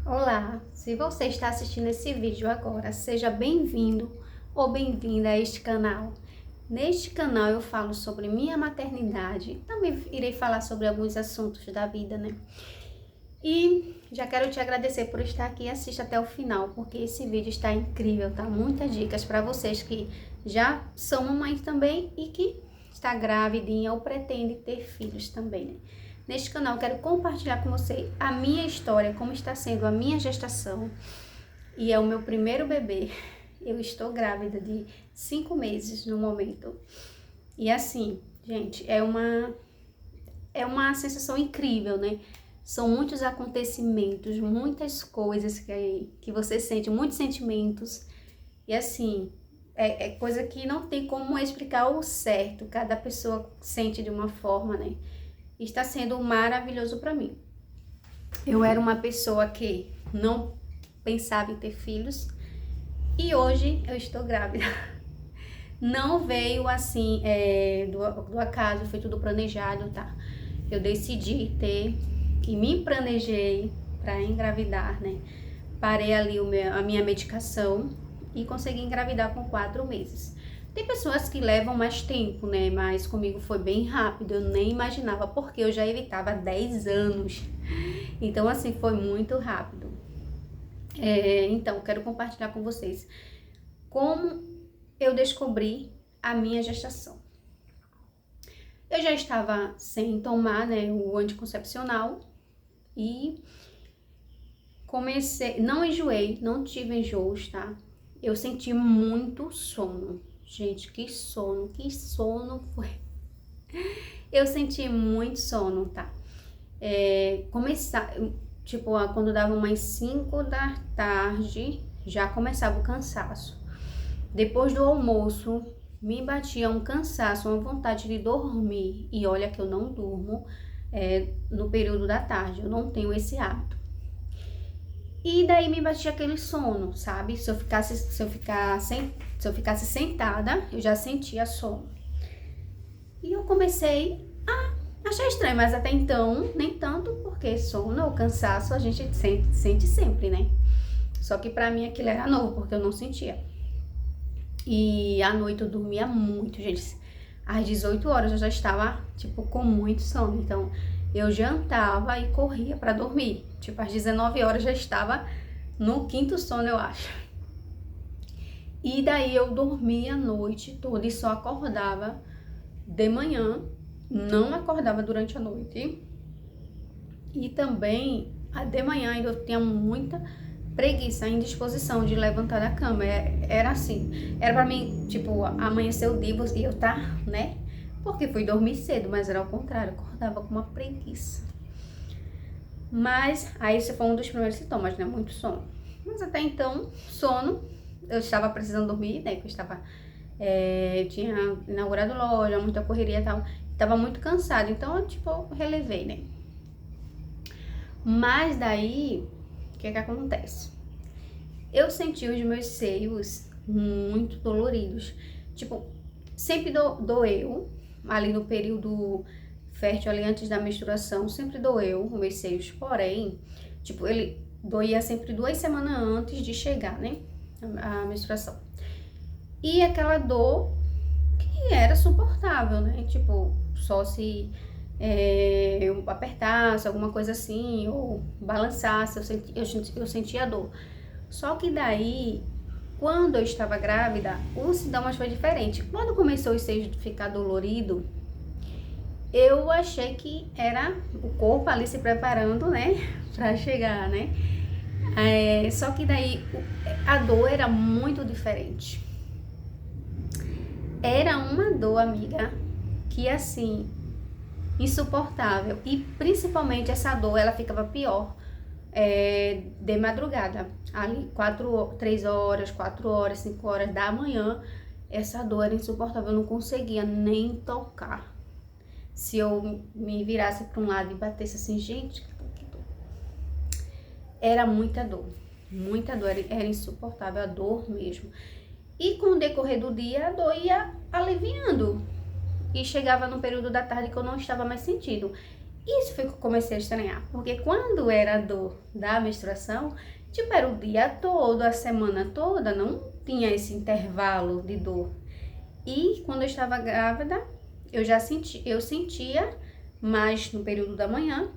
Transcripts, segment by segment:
Olá, se você está assistindo esse vídeo agora, seja bem-vindo ou bem-vinda a este canal. Neste canal eu falo sobre minha maternidade, também irei falar sobre alguns assuntos da vida, né? E já quero te agradecer por estar aqui e assista até o final, porque esse vídeo está incrível, tá? Muitas dicas para vocês que já são mamães também e que está gravidinha ou pretende ter filhos também, né? Neste canal eu quero compartilhar com você a minha história, como está sendo a minha gestação. E é o meu primeiro bebê. Eu estou grávida de 5 meses no momento. E assim, gente, é uma sensação incrível, né? São muitos acontecimentos, muitas coisas que você sente, muitos sentimentos. E assim, é coisa que não tem como explicar o certo. Cada pessoa sente de uma forma, né? Está sendo maravilhoso para mim. Eu era uma pessoa que não pensava em ter filhos e hoje eu estou grávida. Não veio assim do acaso, foi tudo planejado, tá? Eu decidi ter e me planejei para engravidar, né? Parei ali a minha medicação e consegui engravidar com 4 meses. Tem pessoas que levam mais tempo, né? Mas comigo foi bem rápido, eu nem imaginava, porque eu já evitava 10 anos. Então, assim, foi muito rápido. Então, quero compartilhar com vocês como eu descobri a minha gestação. Eu já estava sem tomar, né, o anticoncepcional e comecei, não enjoei, não tive enjoos, tá? Eu senti muito sono. Gente, que sono foi. Eu senti muito sono, tá? Tipo, quando dava umas 5 da tarde, já começava o cansaço. Depois do almoço, me batia um cansaço, uma vontade de dormir. E olha que eu não durmo no período da tarde, eu não tenho esse hábito. E daí me batia aquele sono, sabe? Se eu ficasse sentada, eu já sentia sono. E eu comecei a achar estranho, mas até então, nem tanto, porque sono ou cansaço a gente sente sempre, né? Só que pra mim aquilo era novo, porque eu não sentia. E à noite eu dormia muito, gente. Às 18 horas eu já estava, tipo, com muito sono. Então, eu jantava e corria pra dormir. Tipo, às 19 horas já estava no quinto sono, eu acho. E daí eu dormia a noite toda e só acordava de manhã. Não acordava durante a noite. E também, de manhã ainda eu tinha muita preguiça, indisposição de levantar da cama. Era assim, era pra mim, tipo, amanhecer o dia e eu tá, né? Porque fui dormir cedo, mas era ao contrário, acordava com uma preguiça. Mas aí esse foi um dos primeiros sintomas, né? Muito sono. Mas até então, sono, eu estava precisando dormir, né? Que eu tinha inaugurado loja, muita correria e tal. Tava muito cansada, então eu, tipo, relevei, né? Mas daí, o que acontece? Eu senti os meus seios muito doloridos. Tipo, sempre doeu, ali no período fértil, ali antes da menstruação, sempre doeu os meus seios. Porém, tipo, ele doía sempre 2 semanas antes de chegar, né, a menstruação. E aquela dor que era suportável, né, tipo, só se eu apertasse, alguma coisa assim, ou balançasse, eu sentia dor. Só que daí, quando eu estava grávida, os sintomas foi diferente. Quando começou os seios a ficar dolorido, eu achei que era o corpo ali se preparando, né, pra chegar, né. Só que daí a dor era muito diferente. Era uma dor, amiga, que assim, insuportável. E principalmente essa dor, ela ficava pior de madrugada. Ali 3 horas, 4 horas, 5 horas da manhã, essa dor era insuportável, eu não conseguia nem tocar. Se eu me virasse para um lado e batesse assim, gente, que dor. Era muita dor, era insuportável, a dor mesmo. E com o decorrer do dia, a dor ia aliviando. E chegava no período da tarde que eu não estava mais sentindo. Isso foi que eu comecei a estranhar, porque quando era a dor da menstruação, tipo, era o dia todo, a semana toda, não tinha esse intervalo de dor. E quando eu estava grávida, eu sentia mais no período da manhã,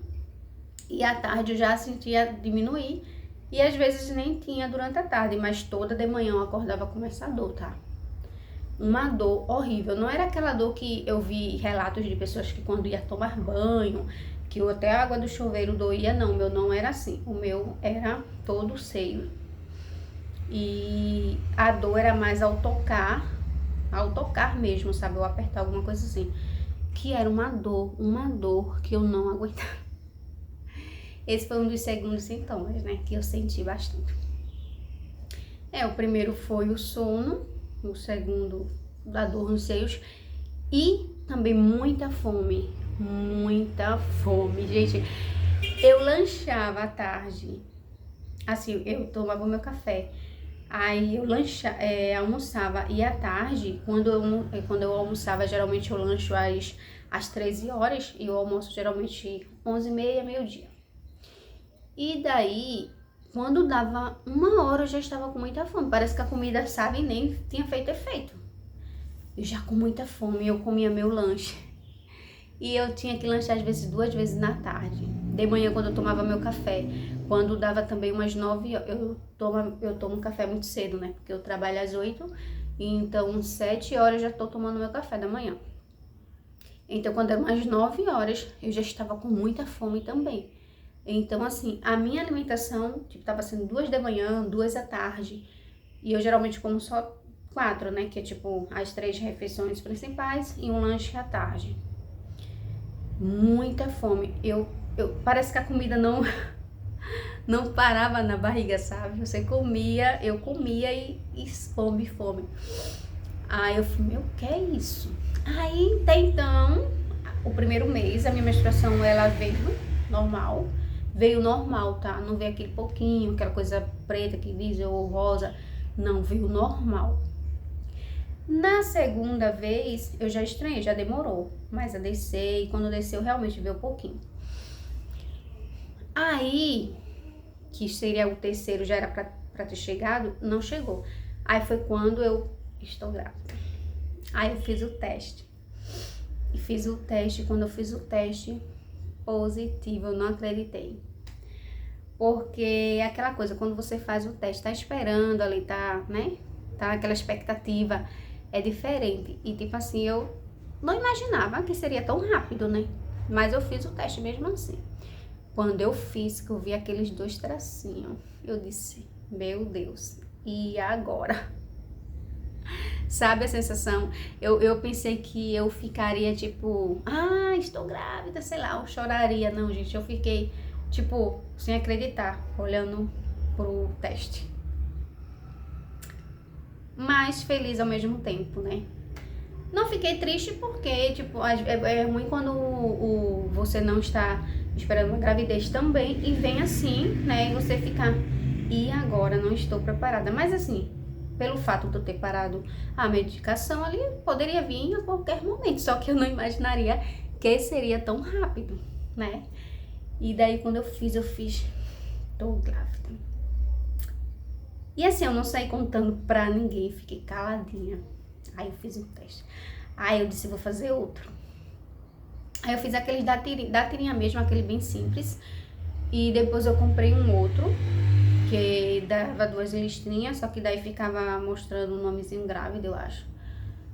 e à tarde eu já sentia diminuir, e às vezes nem tinha durante a tarde, mas toda de manhã eu acordava com essa dor, tá? Uma dor horrível, não era aquela dor que eu vi relatos de pessoas que quando ia tomar banho, que até a água do chuveiro doía, não, o meu não era assim, o meu era todo o seio. E a dor era mais ao tocar mesmo, sabe, eu apertar alguma coisa assim, que era uma dor que eu não aguentava. Esse foi um dos segundos sintomas, né, que eu senti bastante. O primeiro foi o sono, o segundo da dor nos seios e também muita fome, gente. Eu lanchava à tarde, assim, eu tomava o meu café, aí eu almoçava, e à tarde, quando eu almoçava, geralmente eu lancho às 13 horas e eu almoço geralmente 11h30, meio-dia. E daí, quando dava 1 hora, eu já estava com muita fome. Parece que a comida, sabe, nem tinha feito efeito. Eu já com muita fome, eu comia meu lanche. E eu tinha que lanchar às vezes 2 vezes na tarde. De manhã, quando eu tomava meu café. Quando dava também umas 9 horas, eu tomo café muito cedo, né? Porque eu trabalho às 8, então 7 horas eu já tô tomando meu café da manhã. Então, quando era umas 9 horas, eu já estava com muita fome também. Então, assim, a minha alimentação, tipo, tava sendo 2 da manhã, 2 à tarde. E eu geralmente como só 4, né? Que é tipo as 3 refeições principais e um lanche à tarde. Muita fome. Parece que a comida não parava na barriga, sabe? Você comia, eu comia e fome. Aí eu falei, meu, que é isso? Aí, até então, o primeiro mês, a minha menstruação, ela veio normal. Veio normal, tá? Não veio aquele pouquinho, aquela coisa preta que diz, ou rosa. Não, veio normal. Na segunda vez, eu já estranhei, já demorou. Mas a descer, e quando desceu, realmente veio pouquinho. Aí, que seria o terceiro, já era pra ter chegado, não chegou. Aí foi quando eu estou grávida. Aí eu fiz o teste. Quando eu fiz o teste, positivo, eu não acreditei. Porque é aquela coisa, quando você faz o teste, tá esperando ali, tá, né? Tá naquela expectativa, é diferente. E tipo assim, eu não imaginava que seria tão rápido, né? Mas eu fiz o teste mesmo assim. Quando eu fiz, que eu vi aqueles 2 tracinhos, eu disse, meu Deus, e agora? Sabe a sensação? Eu pensei que eu ficaria tipo, estou grávida, sei lá, eu choraria. Não, gente, eu fiquei tipo, sem acreditar, olhando pro teste. Mas feliz ao mesmo tempo, né? Não fiquei triste porque, tipo, é ruim quando você não está esperando uma gravidez também e vem assim, né? E você fica, e agora? Não estou preparada. Mas assim, pelo fato de eu ter parado a medicação ali, poderia vir a qualquer momento. Só que eu não imaginaria que seria tão rápido, né? E daí quando eu fiz, tô grávida. E assim, eu não saí contando pra ninguém, fiquei caladinha. Aí eu fiz um teste. Aí eu disse, vou fazer outro. Aí eu fiz aquele da tirinha mesmo, aquele bem simples. E depois eu comprei um outro, que dava 2 listrinhas, só que daí ficava mostrando o nomezinho grávida, eu acho.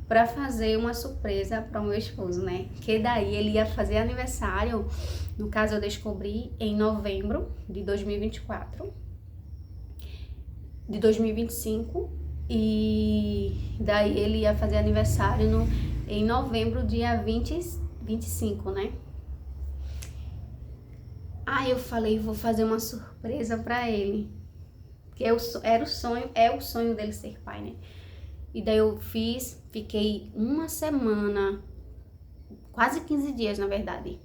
Pra fazer uma surpresa para o meu esposo, né? Que daí ele ia fazer aniversário, no caso eu descobri em novembro de 2024, de 2025, e daí ele ia fazer aniversário em novembro, dia 25, né? Aí eu falei, vou fazer uma surpresa pra ele, que é o sonho dele ser pai, né? E daí eu fiquei uma semana, quase 15 dias na verdade,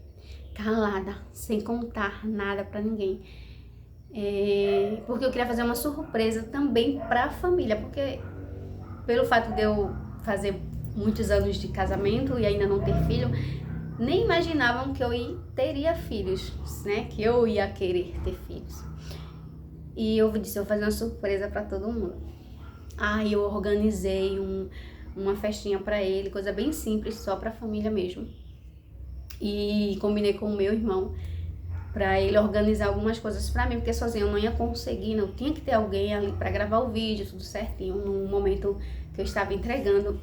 calada, sem contar nada pra ninguém. Porque eu queria fazer uma surpresa também pra família, porque pelo fato de eu fazer muitos anos de casamento e ainda não ter filho, nem imaginavam que teria filhos, né? Que eu ia querer ter filhos. E eu disse, eu vou fazer uma surpresa para todo mundo. Aí eu organizei uma festinha para ele, coisa bem simples, só para a família mesmo. E combinei com o meu irmão para ele organizar algumas coisas para mim, porque sozinho eu não ia conseguir, não tinha que ter alguém ali para gravar o vídeo, tudo certinho, no momento que eu estava entregando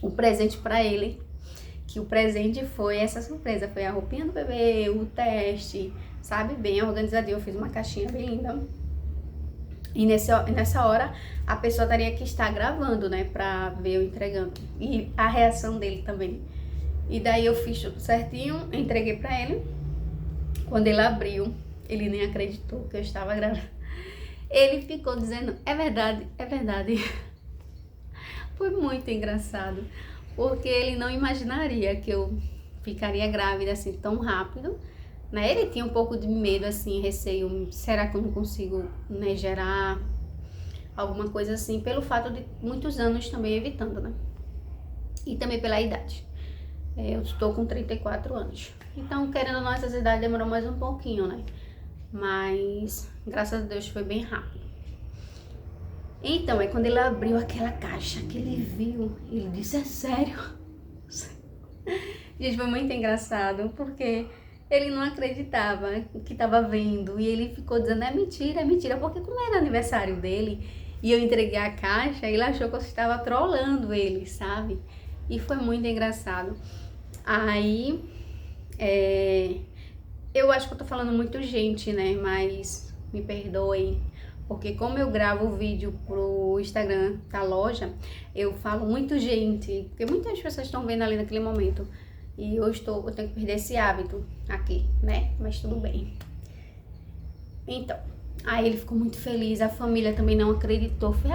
o presente para ele, que o presente foi essa surpresa, foi a roupinha do bebê, o teste, sabe, bem organizadinho, eu fiz uma caixinha bem linda. E nessa hora a pessoa teria que estar gravando, né, pra ver eu entregando, e a reação dele também. E daí eu fiz tudo certinho, entreguei pra ele. Quando ele abriu, ele nem acreditou que eu estava grávida. Ele ficou dizendo, é verdade, é verdade. Foi muito engraçado, porque ele não imaginaria que eu ficaria grávida assim tão rápido, né? Ele tinha um pouco de medo, assim, receio, será que eu não consigo, né, gerar alguma coisa assim, pelo fato de muitos anos também evitando, né? E também pela idade. Eu estou com 34 anos. Então, querendo ou não, essa idade demorou mais um pouquinho, né? Mas, graças a Deus, foi bem rápido. Então, é quando ele abriu aquela caixa, que ele viu, ele disse, é sério? Gente, foi muito engraçado, porque ele não acreditava que estava vendo. E ele ficou dizendo, é mentira, porque como era aniversário dele, e eu entreguei a caixa, ele achou que eu estava trolando ele, sabe? E foi muito engraçado. Aí, eu acho que eu tô falando muito gente, né? Mas me perdoem, porque como eu gravo o vídeo pro Instagram da loja, eu falo muito gente, porque muitas pessoas estão vendo ali naquele momento. E eu tenho que perder esse hábito aqui, né? Mas tudo bem. Então, aí ele ficou muito feliz, a família também não acreditou. Foi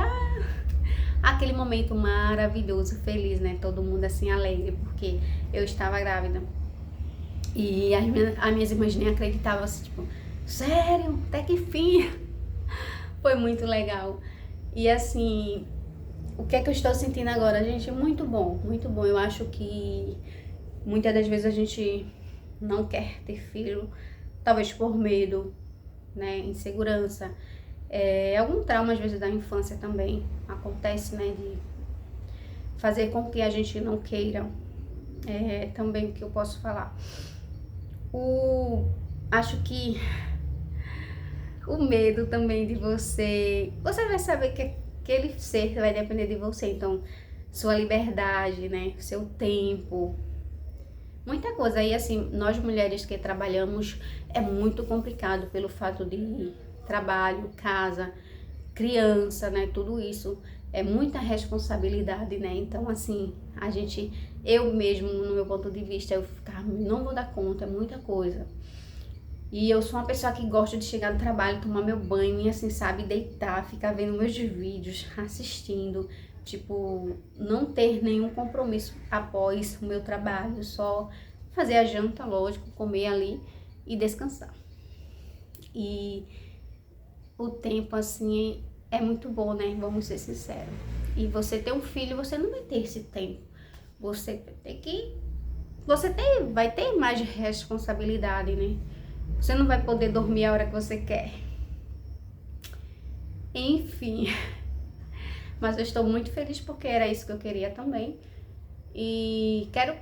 aquele momento maravilhoso, feliz, né? Todo mundo assim alegre, porque eu estava grávida. E as minhas irmãs nem acreditavam, assim, tipo, sério? Até que fim? Foi muito legal. E assim, o que é que eu estou sentindo agora, gente? Muito bom, muito bom. Eu acho que muitas das vezes a gente não quer ter filho, talvez por medo, né? Insegurança. Algum trauma, às vezes, da infância também acontece, né? De fazer com que a gente não queira. Também o que eu posso falar. Acho que o medo também de você vai saber que aquele ser vai depender de você, então sua liberdade, né, seu tempo, muita coisa. E assim, nós mulheres que trabalhamos é muito complicado pelo fato de trabalho, casa, criança, né, tudo isso é muita responsabilidade, né? Então assim, eu mesmo, no meu ponto de vista, eu não vou dar conta, é muita coisa. E eu sou uma pessoa que gosta de chegar no trabalho, tomar meu banho e assim, sabe, deitar, ficar vendo meus vídeos, assistindo, tipo, não ter nenhum compromisso após o meu trabalho, só fazer a janta, lógico, comer ali e descansar. E o tempo, assim, é muito bom, né? Vamos ser sinceros. E você ter um filho, você não vai ter esse tempo. Você vai ter mais responsabilidade, né? Você não vai poder dormir a hora que você quer. Enfim. Mas eu estou muito feliz porque era isso que eu queria também. E quero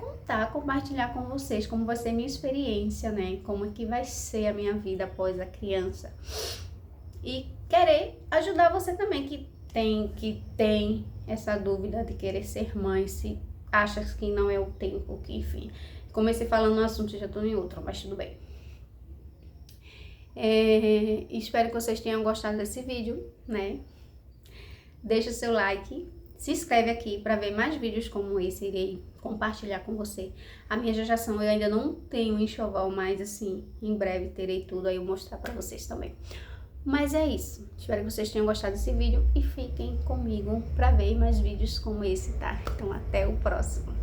compartilhar com vocês como vai ser a minha experiência, né? Como é que vai ser a minha vida após a criança. E querer ajudar você também que tem essa dúvida de querer ser mãe, se acha que não é o tempo, que enfim. Comecei falando no assunto e já estou em outro, mas tudo bem. Espero que vocês tenham gostado desse vídeo, né? Deixa o seu like, se inscreve aqui para ver mais vídeos como esse, irei compartilhar com você. A minha gestação eu ainda não tenho enxoval, mas assim, em breve terei tudo aí eu mostrar para vocês também. Mas é isso, espero que vocês tenham gostado desse vídeo e fiquem comigo para ver mais vídeos como esse, tá? Então até o próximo.